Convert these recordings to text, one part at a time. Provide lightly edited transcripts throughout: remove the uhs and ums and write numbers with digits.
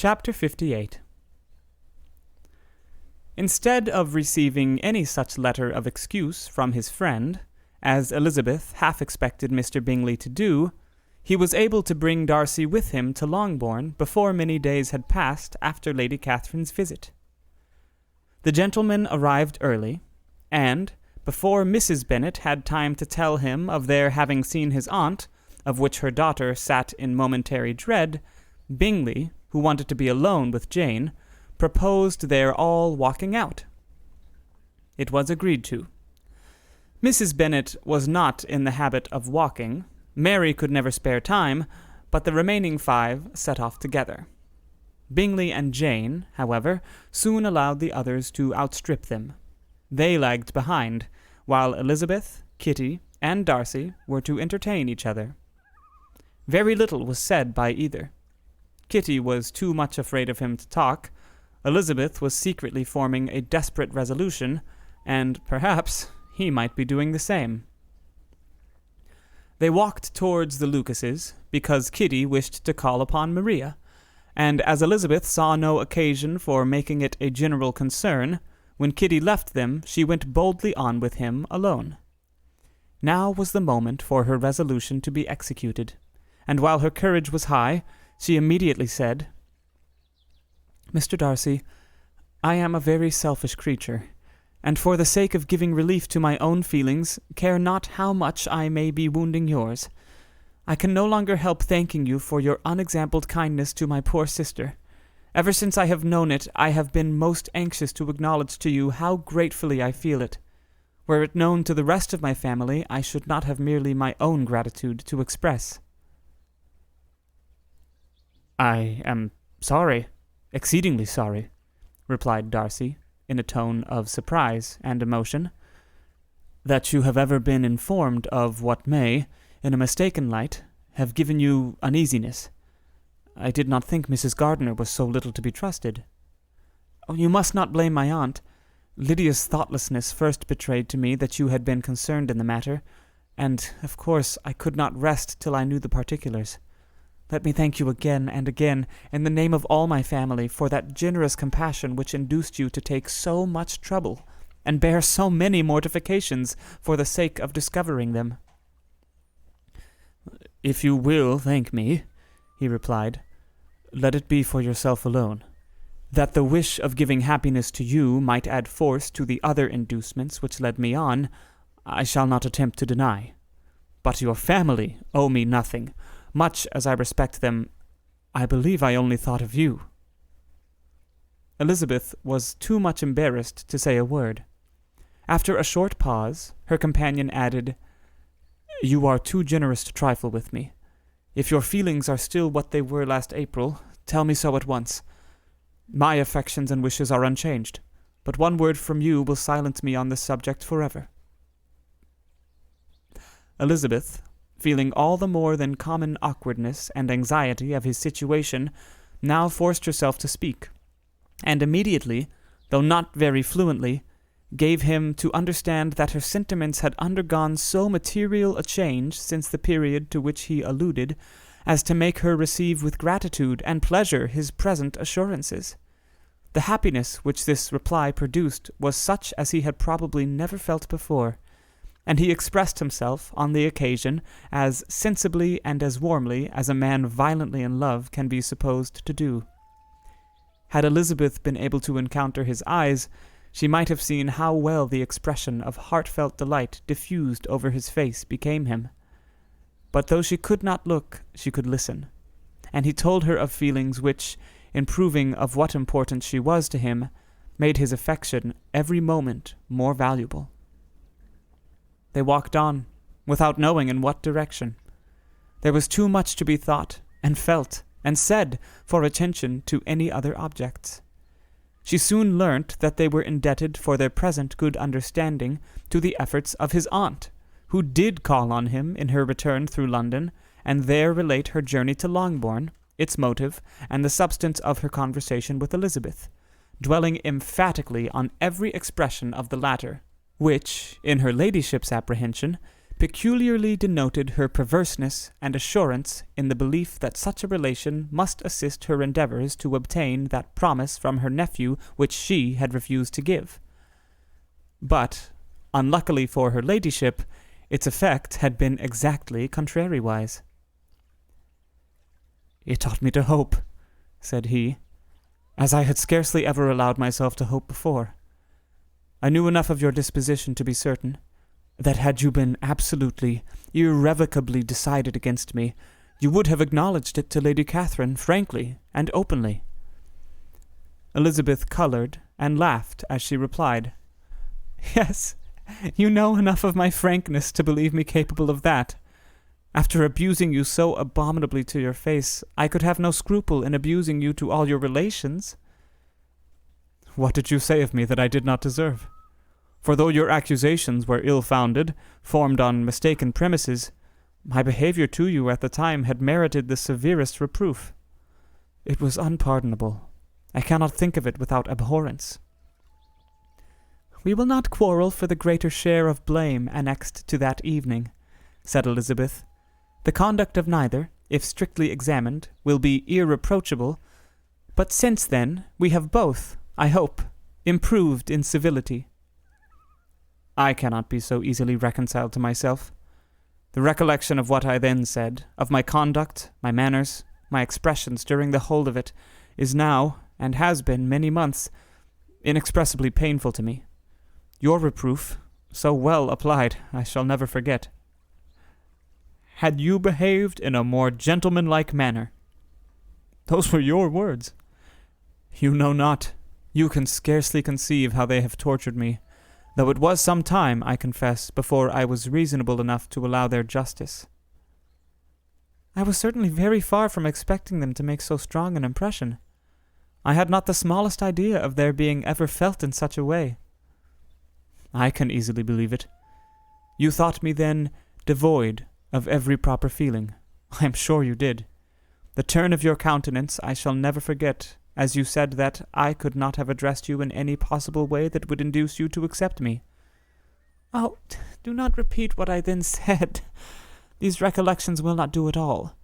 Chapter 58. Instead of receiving any such letter of excuse from his friend, as Elizabeth half expected Mr. Bingley to do, he was able to bring Darcy with him to Longbourn before many days had passed after Lady Catherine's visit. The gentlemen arrived early, and, before Mrs. Bennet had time to tell him of their having seen his aunt, of which her daughter sat in momentary dread, Bingley, who wanted to be alone with Jane, proposed their all walking out. It was agreed to. Mrs. Bennet was not in the habit of walking. Mary could never spare time, but the remaining 5 set off together. Bingley and Jane, however, soon allowed the others to outstrip them. They lagged behind, while Elizabeth, Kitty, and Darcy were to entertain each other. Very little was said by either. Kitty was too much afraid of him to talk. Elizabeth was secretly forming a desperate resolution, and perhaps he might be doing the same. They walked towards the Lucases, because Kitty wished to call upon Maria, and as Elizabeth saw no occasion for making it a general concern, when Kitty left them, she went boldly on with him alone. Now was the moment for her resolution to be executed, and while her courage was high, she immediately said, "Mr. Darcy, I am a very selfish creature, and for the sake of giving relief to my own feelings, care not how much I may be wounding yours. I can no longer help thanking you for your unexampled kindness to my poor sister. Ever since I have known it, I have been most anxious to acknowledge to you how gratefully I feel it. Were it known to the rest of my family, I should not have merely my own gratitude to express." "I am sorry, exceedingly sorry," replied Darcy, in a tone of surprise and emotion, "that you have ever been informed of what may, in a mistaken light, have given you uneasiness. I did not think Mrs. Gardiner was so little to be trusted. Oh, you must not blame my aunt. Lydia's thoughtlessness first betrayed to me that you had been concerned in the matter, and, of course, I could not rest till I knew the particulars. Let me thank you again and again, in the name of all my family, for that generous compassion which induced you to take so much trouble, and bear so many mortifications for the sake of discovering them." "If you will thank me," he replied, "let it be for yourself alone. That the wish of giving happiness to you might add force to the other inducements which led me on, I shall not attempt to deny. But your family owe me nothing. Much as I respect them, I believe I only thought of you." Elizabeth was too much embarrassed to say a word. After a short pause, her companion added, "You are too generous to trifle with me. If your feelings are still what they were last April, tell me so at once. My affections and wishes are unchanged, but one word from you will silence me on this subject forever." Elizabeth, feeling all the more than common awkwardness and anxiety of his situation, now forced herself to speak, and immediately, though not very fluently, gave him to understand that her sentiments had undergone so material a change since the period to which he alluded, as to make her receive with gratitude and pleasure his present assurances. The happiness which this reply produced was such as he had probably never felt before, and he expressed himself on the occasion as sensibly and as warmly as a man violently in love can be supposed to do. Had Elizabeth been able to encounter his eyes, she might have seen how well the expression of heartfelt delight diffused over his face became him. But though she could not look, she could listen, and he told her of feelings which, in proving of what importance she was to him, made his affection every moment more valuable. They walked on, without knowing in what direction. There was too much to be thought, and felt, and said, for attention to any other objects. She soon learnt that they were indebted for their present good understanding to the efforts of his aunt, who did call on him in her return through London, and there relate her journey to Longbourn, its motive, and the substance of her conversation with Elizabeth, dwelling emphatically on every expression of the latter, which, in her ladyship's apprehension, peculiarly denoted her perverseness and assurance in the belief that such a relation must assist her endeavours to obtain that promise from her nephew which she had refused to give. But, unluckily for her ladyship, its effect had been exactly contrariwise. "It taught me to hope," said he, "as I had scarcely ever allowed myself to hope before. I knew enough of your disposition to be certain that had you been absolutely, irrevocably decided against me, you would have acknowledged it to Lady Catherine frankly and openly." Elizabeth coloured and laughed as she replied, "Yes, you know enough of my frankness to believe me capable of that. After abusing you so abominably to your face, I could have no scruple in abusing you to all your relations." "What did you say of me that I did not deserve? For though your accusations were ill-founded, formed on mistaken premises, my behaviour to you at the time had merited the severest reproof. It was unpardonable. I cannot think of it without abhorrence." "We will not quarrel for the greater share of blame annexed to that evening," said Elizabeth. "The conduct of neither, if strictly examined, will be irreproachable, but since then we have both, I hope, improved in civility." "I cannot be so easily reconciled to myself. The recollection of what I then said, of my conduct, my manners, my expressions during the whole of it, is now, and has been many months, inexpressibly painful to me. Your reproof, so well applied, I shall never forget." "Had you behaved in a more gentlemanlike manner." "Those were your words." "You know not, you can scarcely conceive how they have tortured me, though it was some time, I confess, before I was reasonable enough to allow their justice." "I was certainly very far from expecting them to make so strong an impression. I had not the smallest idea of their being ever felt in such a way." "I can easily believe it. You thought me then devoid of every proper feeling. I am sure you did. The turn of your countenance I shall never forget, as you said that I could not have addressed you in any possible way that would induce you to accept me." "Oh, do not repeat what I then said. These recollections will not do at all.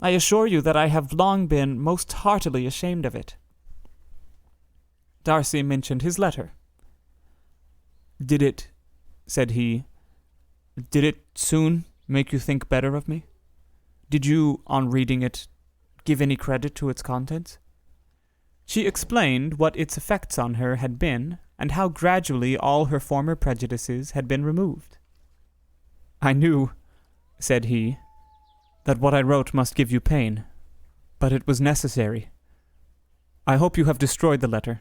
I assure you that I have long been most heartily ashamed of it." Darcy mentioned his letter. "Did it," said he, "did it soon make you think better of me? Did you, on reading it, give any credit to its contents?" She explained what its effects on her had been, and how gradually all her former prejudices had been removed. "I knew," said he, "that what I wrote must give you pain, but it was necessary. I hope you have destroyed the letter.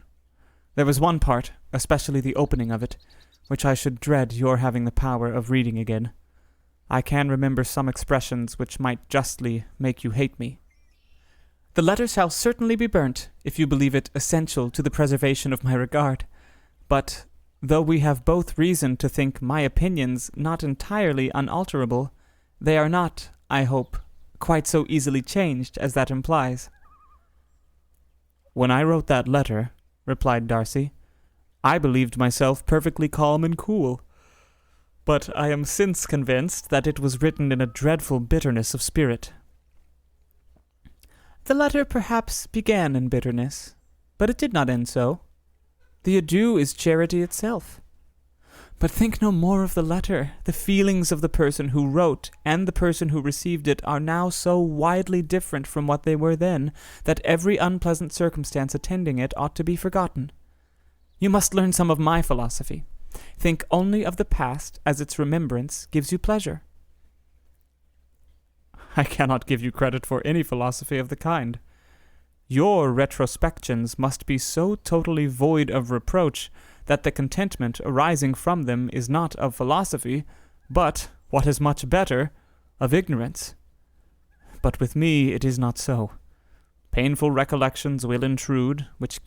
There was one part, especially the opening of it, which I should dread your having the power of reading again. I can remember some expressions which might justly make you hate me." "The letter shall certainly be burnt, if you believe it essential to the preservation of my regard. But, though we have both reason to think my opinions not entirely unalterable, they are not, I hope, quite so easily changed as that implies." "When I wrote that letter," replied Darcy, "I believed myself perfectly calm and cool. But I am since convinced that it was written in a dreadful bitterness of spirit." "The letter perhaps began in bitterness, but it did not end so. The adieu is charity itself. But think no more of the letter. The feelings of the person who wrote and the person who received it are now so widely different from what they were then, that every unpleasant circumstance attending it ought to be forgotten. You must learn some of my philosophy. Think only of the past as its remembrance gives you pleasure." "I cannot give you credit for any philosophy of the kind. Your retrospections must be so totally void of reproach that the contentment arising from them is not of philosophy, but, what is much better, of ignorance. But with me it is not so. Painful recollections will intrude, which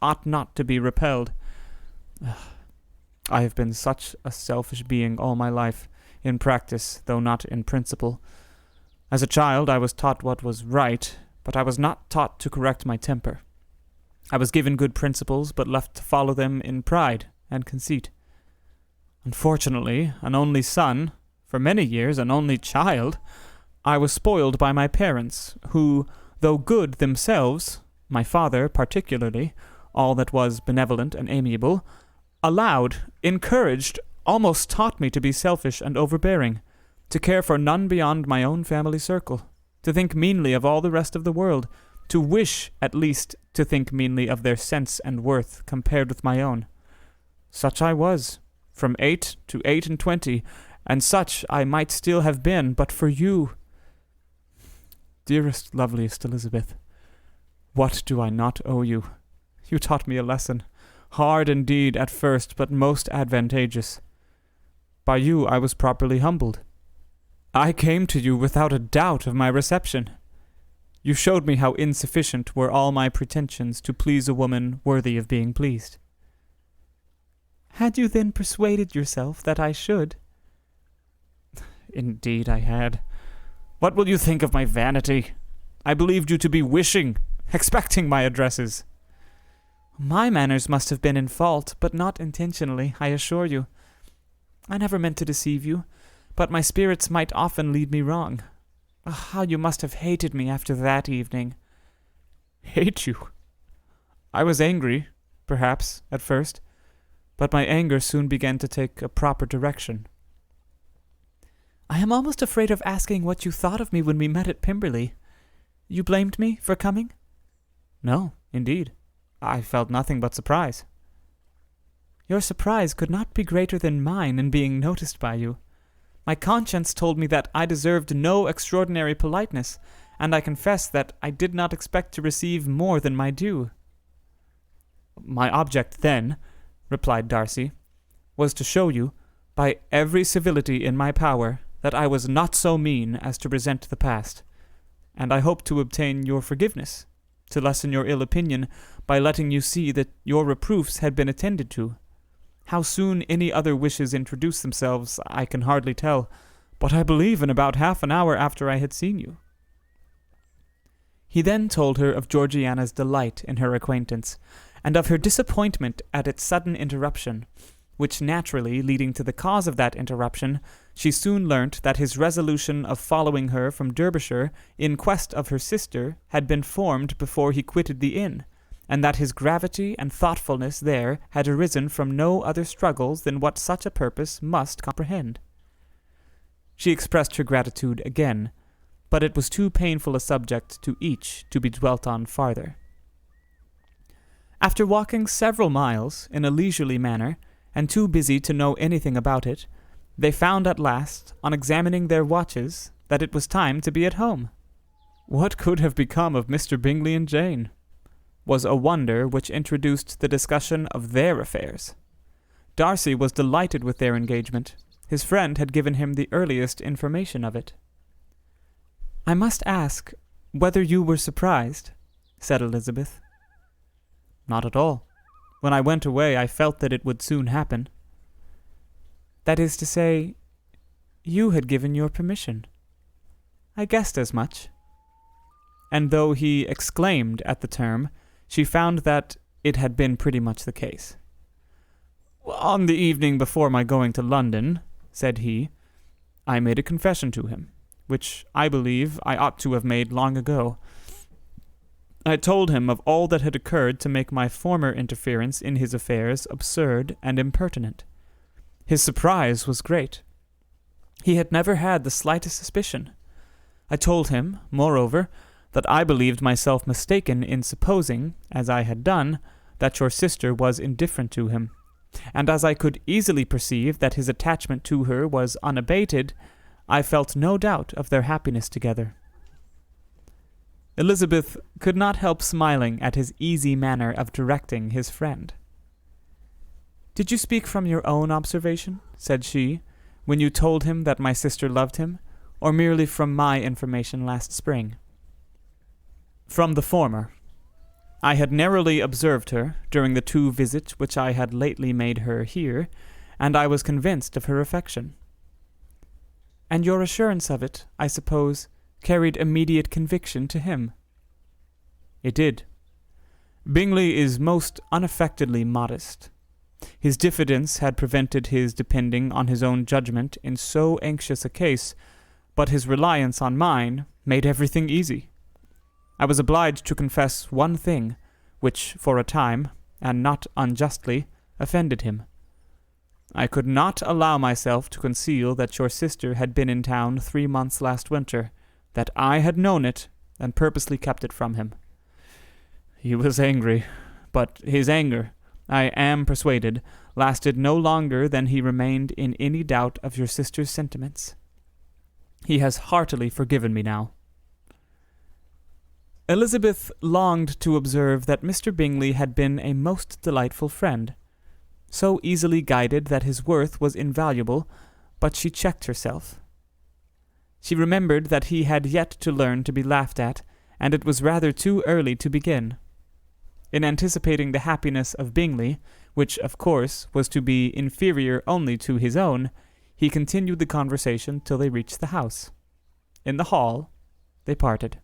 ought not to be repelled. I have been such a selfish being all my life, in practice, though not in principle. As a child I was taught what was right, but I was not taught to correct my temper. I was given good principles, but left to follow them in pride and conceit. Unfortunately, an only son, For many years an only child, I was spoiled by my parents, who, though good themselves, my father particularly, all that was benevolent and amiable, allowed, encouraged, almost taught me to be selfish and overbearing, to care for none beyond my own family circle, to think meanly of all the rest of the world, to wish, at least, to think meanly of their sense and worth compared with my own. Such I was, from 8 to 28, and such I might still have been, but for you. Dearest, loveliest Elizabeth, what do I not owe you? You taught me a lesson, hard indeed at first, but most advantageous. By you I was properly humbled. I came to you without a doubt of my reception. You showed me how insufficient were all my pretensions to please a woman worthy of being pleased. Had you then persuaded yourself that I should? Indeed I had. What will you think of my vanity? I believed you to be wishing, expecting my addresses. My manners must have been in fault, but not intentionally, I assure you. I never meant to deceive you, but my spirits might often lead me wrong. How you must have hated me after that evening. Hate you? I was angry, perhaps, at first, but my anger soon began to take a proper direction. I am almost afraid of asking what you thought of me when we met at Pemberley. You blamed me for coming? No, indeed. I felt nothing but surprise. Your surprise could not be greater than mine in being noticed by you. My conscience told me that I deserved no extraordinary politeness, and I confess that I did not expect to receive more than my due. My object then, replied Darcy, was to show you, by every civility in my power, that I was not so mean as to resent the past, and I hoped to obtain your forgiveness, to lessen your ill opinion by letting you see that your reproofs had been attended to. How soon any other wishes introduced themselves, I can hardly tell, but I believe in about half an hour after I had seen you. He then told her of Georgiana's delight in her acquaintance, and of her disappointment at its sudden interruption, which naturally leading to the cause of that interruption, she soon learnt that his resolution of following her from Derbyshire in quest of her sister had been formed before he quitted the inn, and that his gravity and thoughtfulness there had arisen from no other struggles than what such a purpose must comprehend. She expressed her gratitude again, but it was too painful a subject to each to be dwelt on farther. After walking several miles in a leisurely manner, and too busy to know anything about it, they found at last, on examining their watches, that it was time to be at home. What could have become of Mr. Bingley and Jane? Was a wonder which introduced the discussion of their affairs. Darcy was delighted with their engagement. His friend had given him the earliest information of it. I must ask whether you were surprised, said Elizabeth. Not at all. When I went away, I felt that it would soon happen. That is to say, you had given your permission. I guessed as much. And though he exclaimed at the term, she found that it had been pretty much the case. On the evening before my going to London, said he, I made a confession to him, which I believe I ought to have made long ago. I told him of all that had occurred to make my former interference in his affairs absurd and impertinent. His surprise was great. He had never had the slightest suspicion. I told him, moreover, that I believed myself mistaken in supposing, as I had done, that your sister was indifferent to him, and as I could easily perceive that his attachment to her was unabated, I felt no doubt of their happiness together. Elizabeth could not help smiling at his easy manner of directing his friend. Did you speak from your own observation, said she, when you told him that my sister loved him, or merely from my information last spring? From the former. I had narrowly observed her during the 2 visits which I had lately made her here, and I was convinced of her affection. And your assurance of it, I suppose, carried immediate conviction to him. It did. Bingley is most unaffectedly modest. His diffidence had prevented his depending on his own judgment in so anxious a case, but his reliance on mine made everything easy. I was obliged to confess one thing, which for a time, and not unjustly, offended him. I could not allow myself to conceal that your sister had been in town 3 months last winter, that I had known it, and purposely kept it from him. He was angry, but his anger, I am persuaded, lasted no longer than he remained in any doubt of your sister's sentiments. He has heartily forgiven me now. Elizabeth longed to observe that Mr. Bingley had been a most delightful friend, so easily guided that his worth was invaluable, but she checked herself. She remembered that he had yet to learn to be laughed at, and it was rather too early to begin. In anticipating the happiness of Bingley, which, of course, was to be inferior only to his own, he continued the conversation till they reached the house. In the hall, they parted.